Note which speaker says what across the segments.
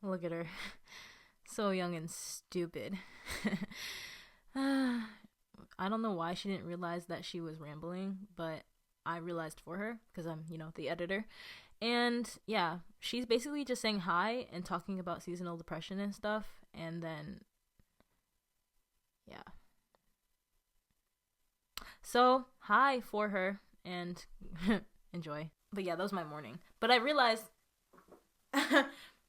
Speaker 1: Look at her. So young and stupid. I don't know why she didn't realize that she was rambling, but I realized for her because I'm, the editor. And yeah, she's basically just saying hi and talking about seasonal depression and stuff. And then, yeah. So, hi for her and enjoy. But yeah, that was my morning. But I realized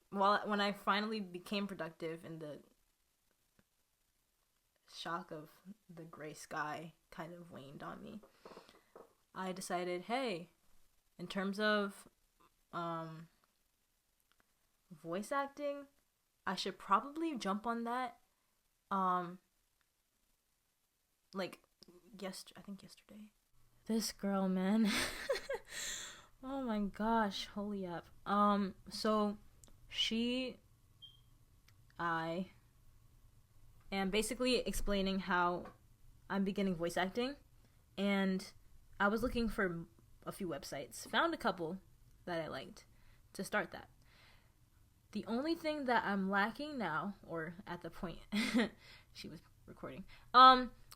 Speaker 1: when I finally became productive and the shock of the gray sky kind of waned on me, I decided, hey, in terms of voice acting, I should probably jump on that. Like I think yesterday. This girl, man. Oh my gosh, holy up. So I am basically explaining how I'm beginning voice acting, and I was looking for a few websites, found a couple that I liked to start that. The only thing that I'm lacking now, or at the point she was recording,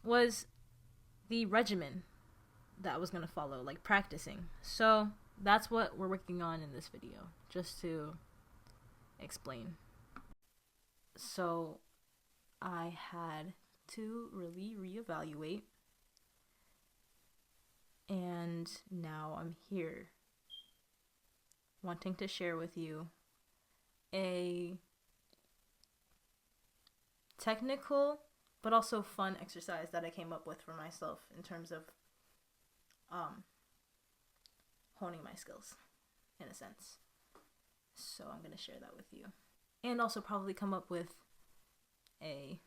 Speaker 1: was the regimen that I was gonna follow, like practicing. So that's what we're working on in this video, just to explain. So I had to really reevaluate, and now I'm here wanting to share with you a technical but also fun exercise that I came up with for myself in terms of honing my skills, in a sense. So I'm going to share that with you. And also probably come up with a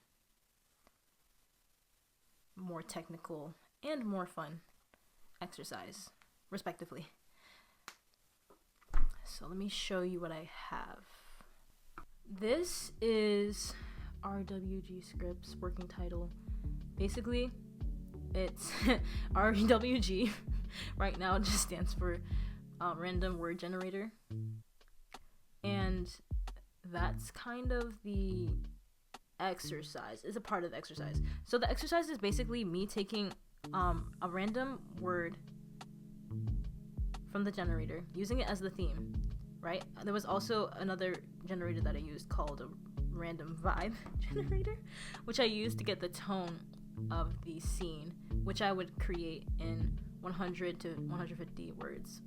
Speaker 1: more technical and more fun exercise, respectively. So let me show you what I have. This is RWG Scripts working title. Basically, it's RWG. Right now, it just stands for Random Word Generator. And that's kind of the exercise. It's a part of the exercise. So the exercise is basically me taking a random word from the generator, using it as the theme, right? There was also another generator that I used called a random vibe generator, which I used to get the tone of the scene, which I would create in 100 to 150 words.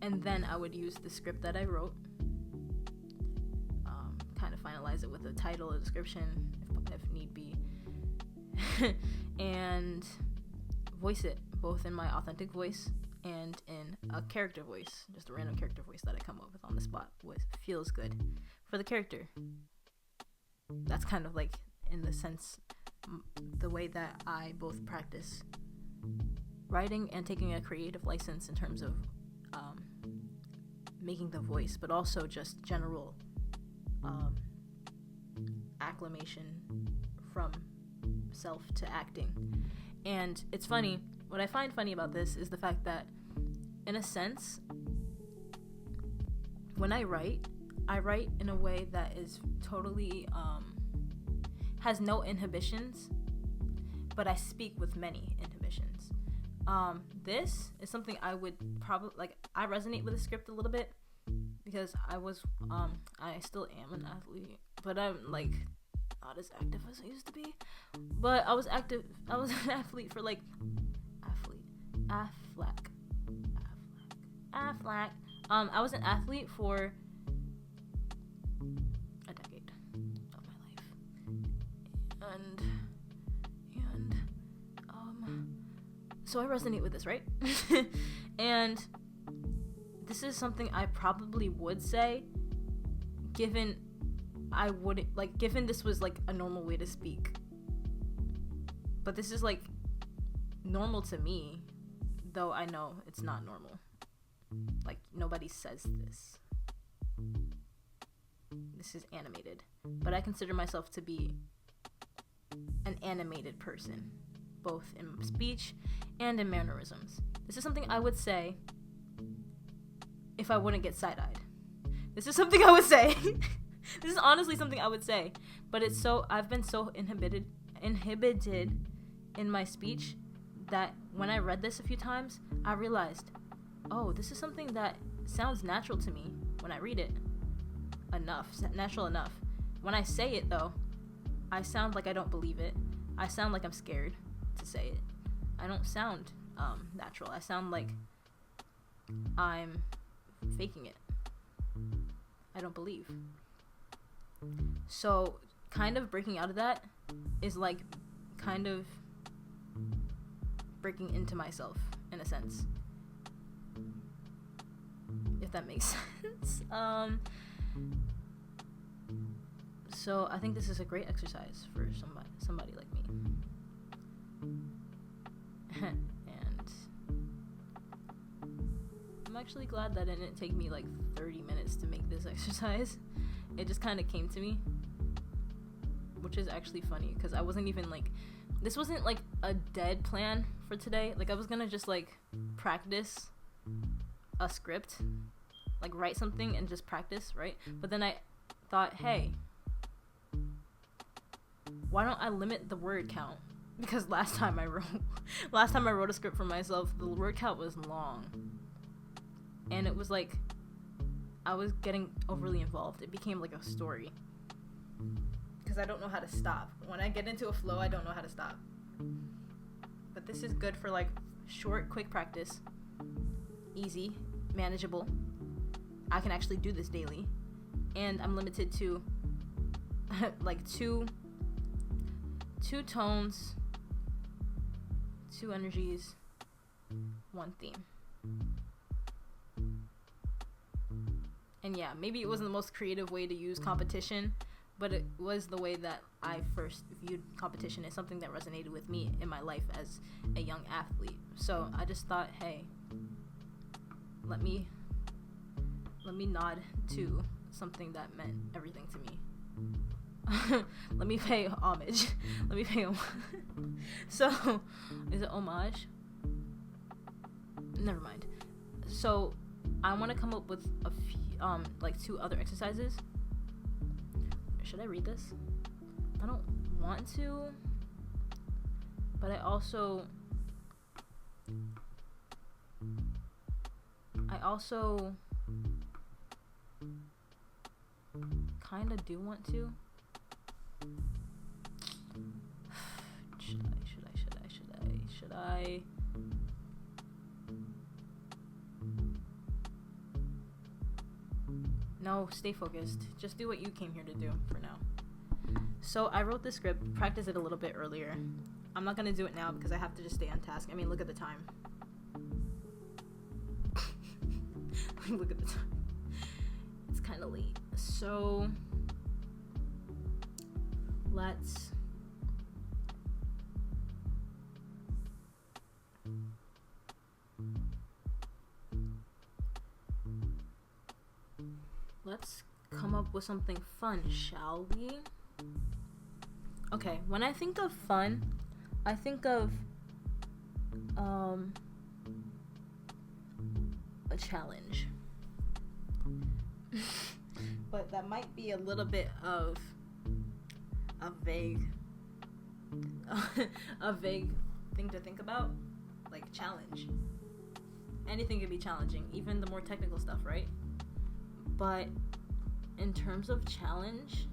Speaker 1: And then I would use the script that I wrote, kind of finalize it with a title, a description, if need be, and voice it both in my authentic voice and in a character voice, just a random character voice that I come up with on the spot. What feels good for the character. That's kind of like, in the sense, the way that I both practice writing and taking a creative license in terms of making the voice, but also just general acclimation from self to acting. And it's funny, what I find funny about this is the fact that, in a sense, when I write in a way that is totally has no inhibitions, but I speak with many inhibitions. This is something I would probably, I resonate with the script a little bit, because I still am an athlete, but I'm not as active as I used to be. But I was an athlete for Affleck. I was an athlete for a decade of my life, and so I resonate with this, right? And this is something I probably would say, given this was a normal way to speak. But this is normal to me, though I know it's not normal. Nobody says this. This is animated, but I consider myself to be an animated person, both in speech and in mannerisms. This is something I would say if I wouldn't get side-eyed. This is something I would say. This is honestly something I would say, but I've been so inhibited in my speech that when I read this a few times, I realized, oh, this is something that sounds natural to me when I read it. Natural enough. When I say it though, I sound like I don't believe it. I sound like I'm scared to say it. I don't sound natural. I sound like I'm faking it. I don't believe. So kind of breaking out of that is like kind of breaking into myself in a sense, if that makes sense. So I think this is a great exercise for somebody like me. And I'm actually glad that it didn't take me like 30 minutes to make this exercise. It just kind of came to me, which is actually funny because I wasn't even like, this wasn't like a dead plan for today. Like I was gonna just like practice a script, like write something and just practice, right? But then I thought, hey, why don't I limit the word count? Because last time I wrote a script for myself, the word count was long. And it was like, I was getting overly involved. It became like a story. Because I don't know how to stop. When I get into a flow, I don't know how to stop. But this is good for like short, quick practice. Easy, manageable. I can actually do this daily. And I'm limited to like two tones, 2 energies, 1 theme. And yeah, maybe it wasn't the most creative way to use competition, but it was the way that I first viewed competition as something that resonated with me in my life as a young athlete. So I just thought, hey, let me nod to something that meant everything to me. Let me pay homage. So, is it homage? Never mind. So, I want to come up with a few, like 2 other exercises. Should I read this? I don't want to, but I also kind of do want to. Should I? No, stay focused. Just do what you came here to do for now. So I wrote this script, practiced it a little bit earlier. I'm not gonna do it now because I have to just stay on task. I mean, look at the time. Look at the time. It's kind of late. So let's come up with something fun, shall we? Okay, when I think of fun, I think of a challenge. But that might be a little bit of a vague thing to think about. Like challenge. Anything can be challenging, even the more technical stuff, right? But in terms of challenge,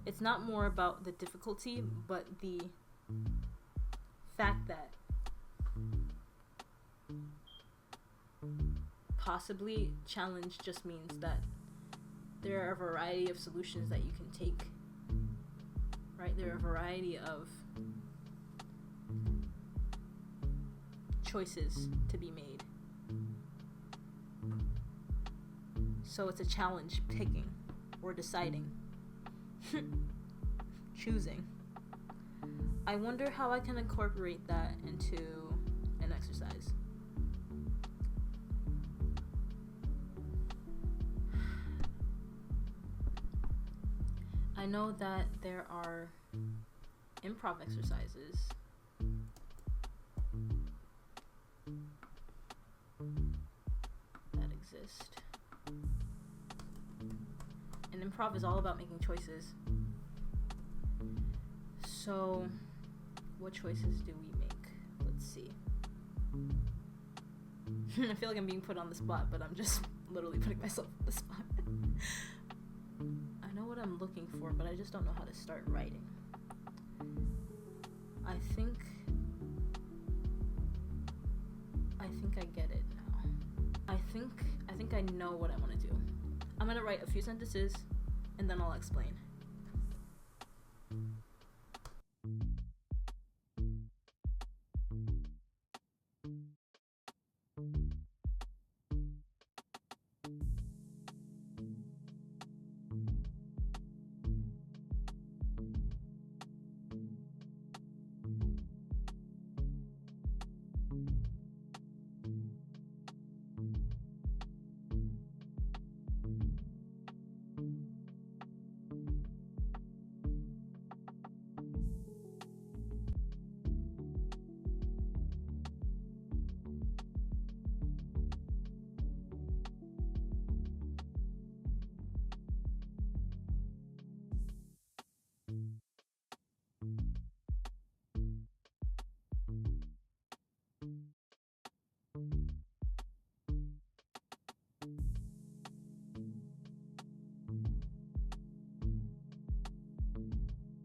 Speaker 1: it's not more about the difficulty, but the fact that possibly challenge just means that there are a variety of solutions that you can take, right? There are a variety of choices to be made. So it's a challenge picking or deciding. Choosing. I wonder how I can incorporate that into an exercise. I know that there are improv exercises artist. And improv is all about making choices. So, what choices do we make? Let's see. I feel like I'm being put on the spot, but I'm just literally putting myself on the spot. I know what I'm looking for, but I just don't know how to start writing. I think I get it now. I think I know what I want to do. I'm gonna write a few sentences, and then I'll explain.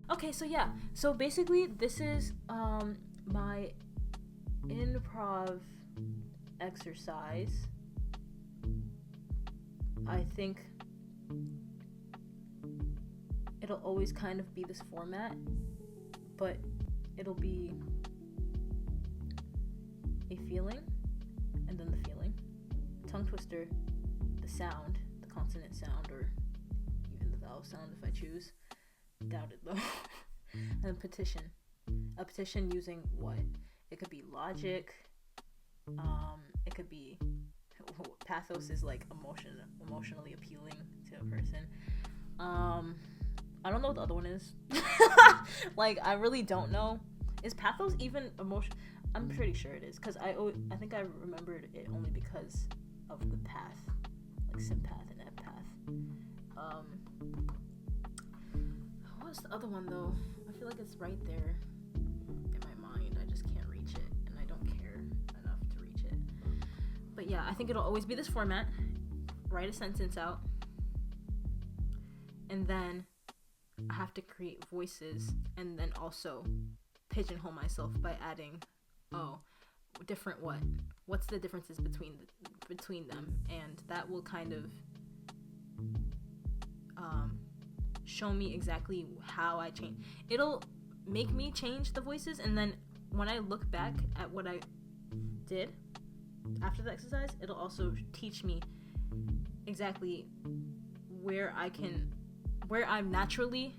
Speaker 1: Okay, so basically this is my improv exercise. I think it'll always kind of be this format, but it'll be a feeling, and then the feeling, tongue twister, the sound, the consonant sound, or even the vowel sound if I choose. Doubt it though. And petition. A petition using what? It could be logic. It could be pathos is like emotionally appealing to a person. I don't know what the other one is. Like I really don't know. Is pathos even emotion? I'm pretty sure it is, because I think I remembered it only because of the path, like sympath and empath. What's the other one though? I feel like it's right there in my mind. I just can't reach it, and I don't care enough to reach it. But yeah, I think it'll always be this format. Write a sentence out, and then I have to create voices, and then also pigeonhole myself by adding, different what? What's the differences between them? And that will kind of show me exactly how I change. It'll make me change the voices, and then when I look back at what I did after the exercise, it'll also teach me exactly where I naturally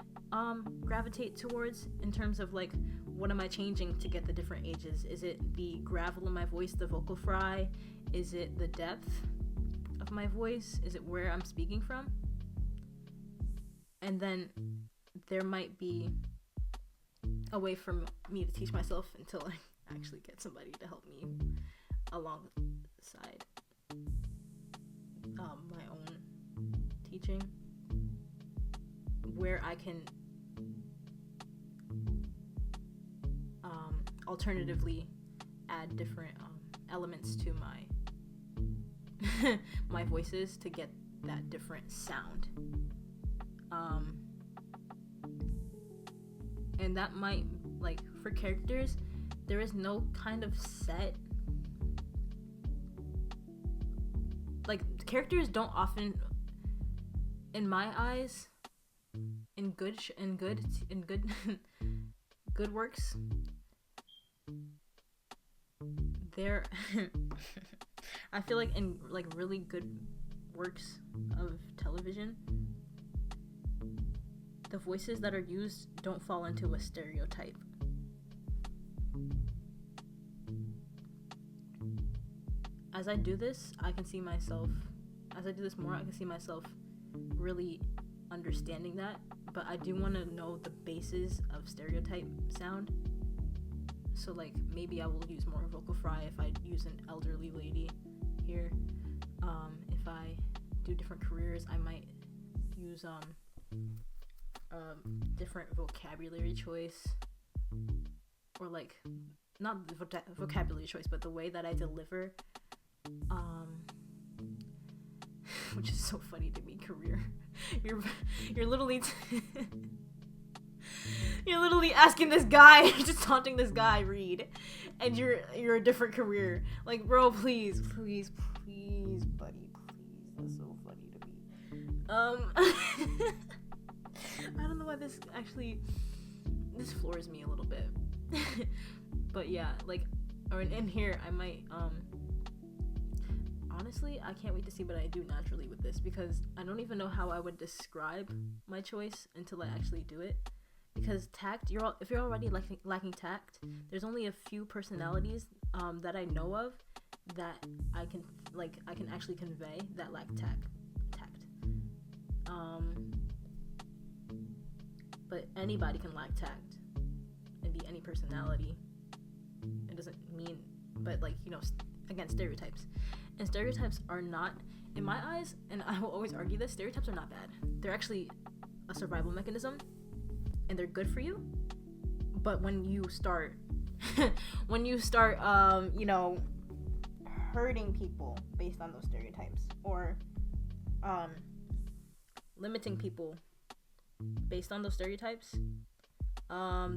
Speaker 1: gravitate towards in terms of like what am I changing to get the different ages. Is it the gravel in my voice, the vocal fry? Is it the depth of my voice? Is it where I'm speaking from? And then there might be a way for me to teach myself until I actually get somebody to help me alongside my own teaching, where I can alternatively add different elements to my my voices to get that different sound. And that might, like, for characters, there is no kind of set, like, characters don't often, in my eyes, in good good works, they're I feel like in like really good works of television, the voices that are used don't fall into a stereotype. As I do this, I can see myself, as I do this more, I can see myself really understanding that, but I do want to know the basis of stereotype sound. So like maybe I will use more vocal fry if I use an elderly lady here. If I do different careers, I might use different vocabulary choice, or like not the vocabulary choice, but the way that I deliver, which is so funny to me. Career, you're literally you're literally asking this guy, you're just taunting this guy, Reed, and you're a different career. Like, bro, please, buddy, please. That's so funny to me. I don't know why this floors me a little bit. But yeah, like, or in here I might honestly, I can't wait to see what I do naturally with this, because I don't even know how I would describe my choice until I actually do it. Because tact, if you're already lacking tact, there's only a few personalities that I know of that I can actually convey that lack tact. But anybody can lack tact and be any personality. It doesn't mean, but like, you know, again, stereotypes. And stereotypes are not, in my eyes, and I will always argue this, stereotypes are not bad. They're actually a survival mechanism, and they're good for you. But when you start you know, hurting people based on those stereotypes, or limiting people based on those stereotypes,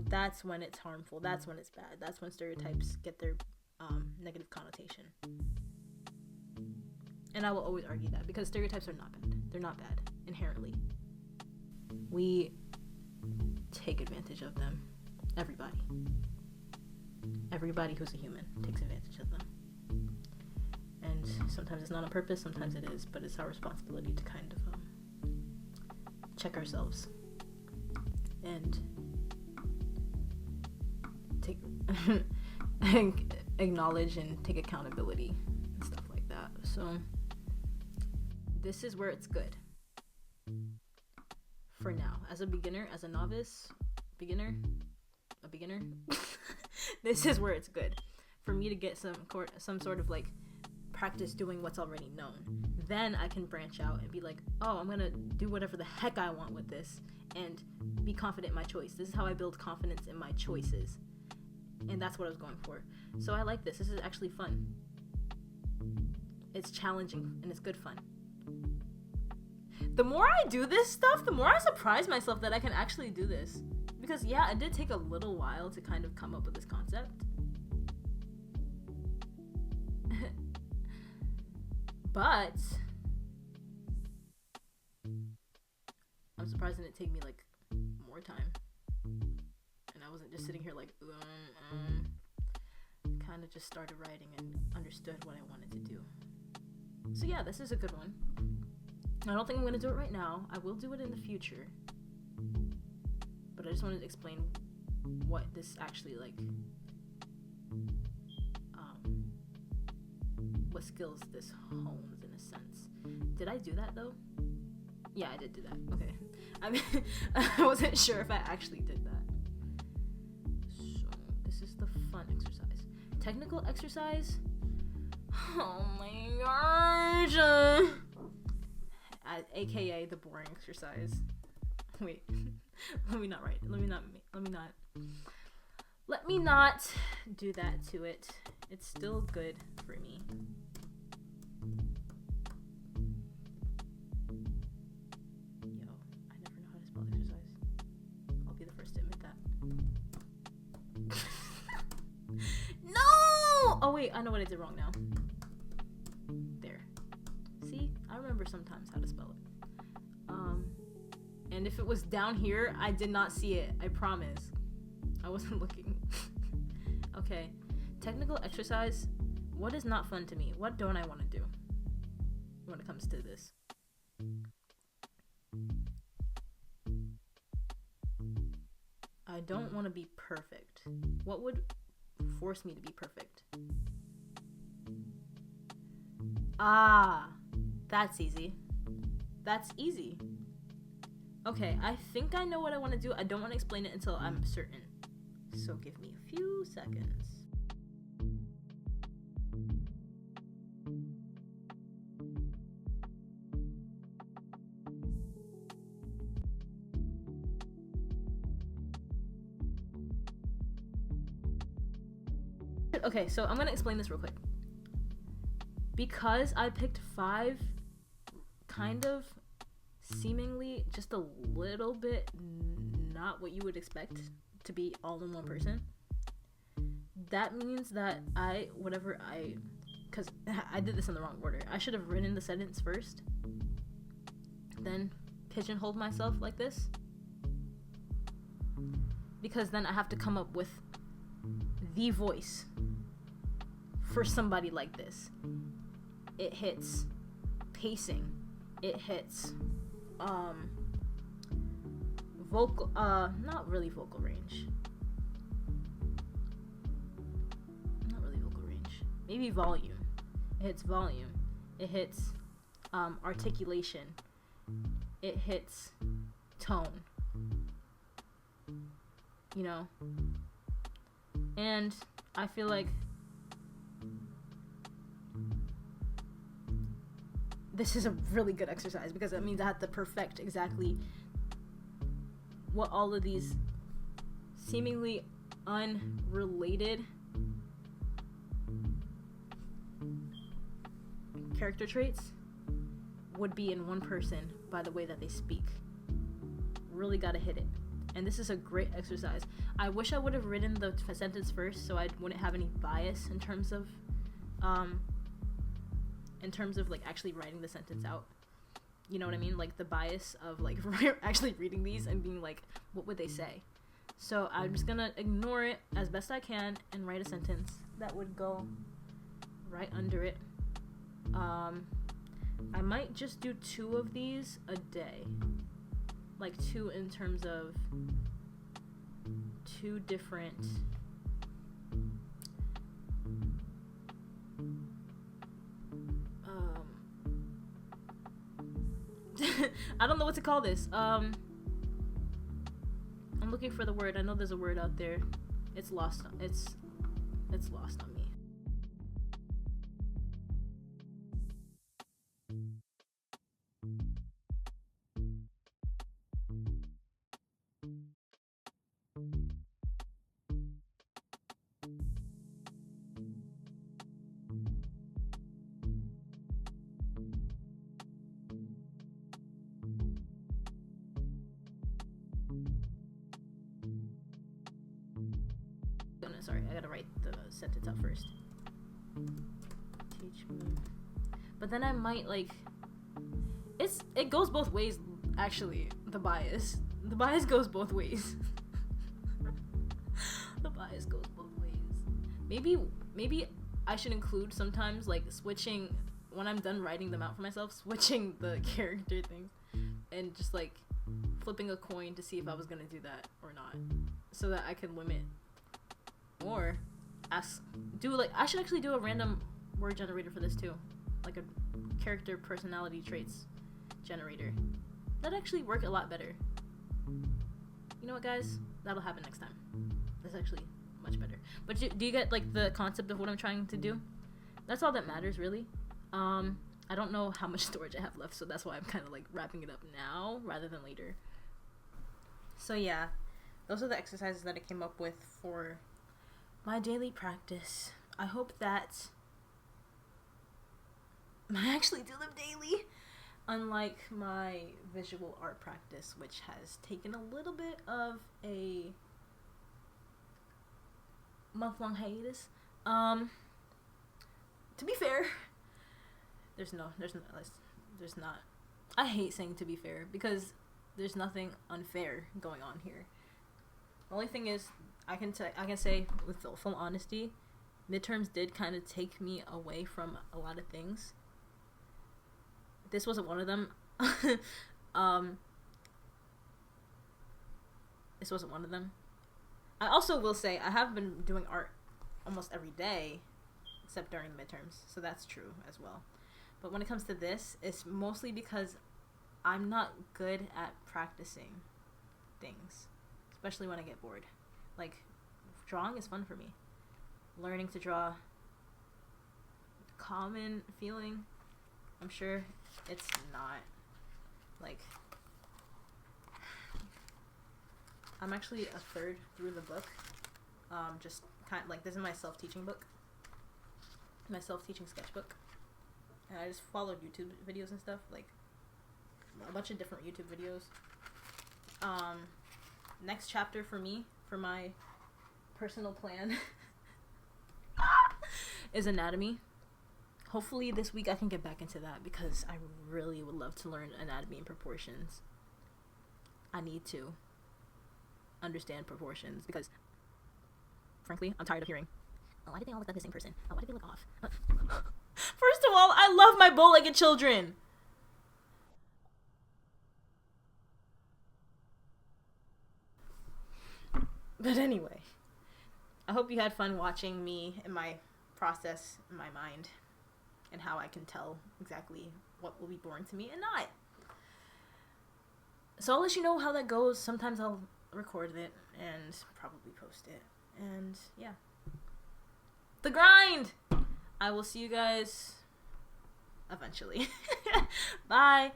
Speaker 1: that's when it's harmful. That's when it's bad. That's when stereotypes get their negative connotation. And I will always argue that, because stereotypes are not bad. They're not bad inherently. We take advantage of them. Everybody who's a human takes advantage of them. And sometimes it's not on purpose, sometimes it is, but it's our responsibility to kind of check ourselves and take acknowledge and take accountability and stuff like that. So this is where it's good for now. As a beginner, as a novice, a beginner this is where it's good for me to get some sort of like practice doing what's already known. Then I can branch out and be like, oh, I'm gonna do whatever the heck I want with this and be confident in my choice. This is how I build confidence in my choices, and that's what I was going for. So I like this. This is actually fun. It's challenging and it's good fun. The more I do this stuff, the more I surprise myself that I can actually do this. Because yeah, it did take a little while to kind of come up with this concept. But I'm surprised it didn't take me like more time. And I wasn't just sitting here like, kind of just started writing and understood what I wanted to do. So yeah, this is a good one. I don't think I'm going to do it right now. I will do it in the future. But I just wanted to explain what this actually like, what skills this hones in a sense. Did I do that though? Yeah, I did do that. Okay. I mean, I wasn't sure if I actually did that. So, this is the fun exercise. Technical exercise? Oh my gosh! AKA the boring exercise. Wait. Let me not do that to it. It's still good for me. Yo, I never know how to spell exercise. I'll be the first to admit that. No! Oh wait, I know what I did wrong now. There. See? I remember sometimes how to spell it. And if it was down here, I did not see it. I promise. I wasn't looking. Okay. Technical exercise. What is not fun to me? What don't I want to do when it comes to this? I don't want to be perfect. What would force me to be perfect? Ah, that's easy. That's easy. Okay, I think I know what I want to do. I don't want to explain it until I'm certain. So give me a few seconds. Okay, so I'm gonna explain this real quick. Because I picked 5 kind of seemingly just a little bit not what you would expect to be all in one person, that means that because I did this in the wrong order. I should have written the sentence first, then pigeonholed myself like this, because then I have to come up with the voice for somebody like this. It hits pacing, it hits vocal, not really vocal range, maybe volume. It hits volume, it hits articulation, it hits tone, you know. And I feel like this is a really good exercise, because it means I have to perfect exactly what all of these seemingly unrelated character traits would be in one person by the way that they speak. Really gotta hit it. And this is a great exercise. I wish I would have written the sentence first, so I wouldn't have any bias in terms of like actually writing the sentence out. You know what I mean? Like the bias of like actually reading these and being like, what would they say? So I'm just gonna ignore it as best I can and write a sentence that would go right under it. I might just do 2 of these a day. Like 2 in terms of 2 different I don't know what to call this. I'm looking for the word. I know there's a word out there. It's lost on me. Sorry, I gotta write the sentence out first. Teach me. But then I might like it goes both ways, actually. The bias goes both ways. The bias goes both ways. Maybe I should include sometimes like switching when I'm done writing them out for myself, switching the character things and just like flipping a coin to see if I was gonna do that or not, so that I can limit. Or I should actually do a random word generator for this too, like a character personality traits generator. That'd actually work a lot better. You know what, guys? That'll happen next time. That's actually much better. But do you get like the concept of what I'm trying to do? That's all that matters, really. I don't know how much storage I have left, so that's why I'm kind of like wrapping it up now rather than later. So yeah, those are the exercises that I came up with for my daily practice. I hope that I actually do them daily, unlike my visual art practice, which has taken a little bit of a month-long hiatus. To be fair, there's not. I hate saying to be fair, because there's nothing unfair going on here. The only thing is, I can say with full honesty, midterms did kind of take me away from a lot of things. This wasn't one of them. This wasn't one of them. I also will say I have been doing art almost every day, except during the midterms, so that's true as well. But when it comes to this, it's mostly because I'm not good at practicing things, especially when I get bored. Like, drawing is fun for me. Learning to draw, common feeling. I'm sure it's not. Like, I'm actually a third through the book. Just kind of like, this is my self-teaching book. my self-teaching sketchbook, and I just followed YouTube videos and stuff, like a bunch of different YouTube videos. Next chapter for me, for my personal plan, is anatomy. Hopefully this week I can get back into that because I really would love to learn anatomy and proportions. I need to understand proportions because, frankly, I'm tired of hearing, oh, why do they all look like the same person? Oh, why do they look off? First of all, I love my bow-legged children. But anyway, I hope you had fun watching me and my process in my mind and how I can tell exactly what will be boring to me and not. So I'll let you know how that goes. Sometimes I'll record it and probably post it. And yeah. The grind! I will see you guys eventually. Bye!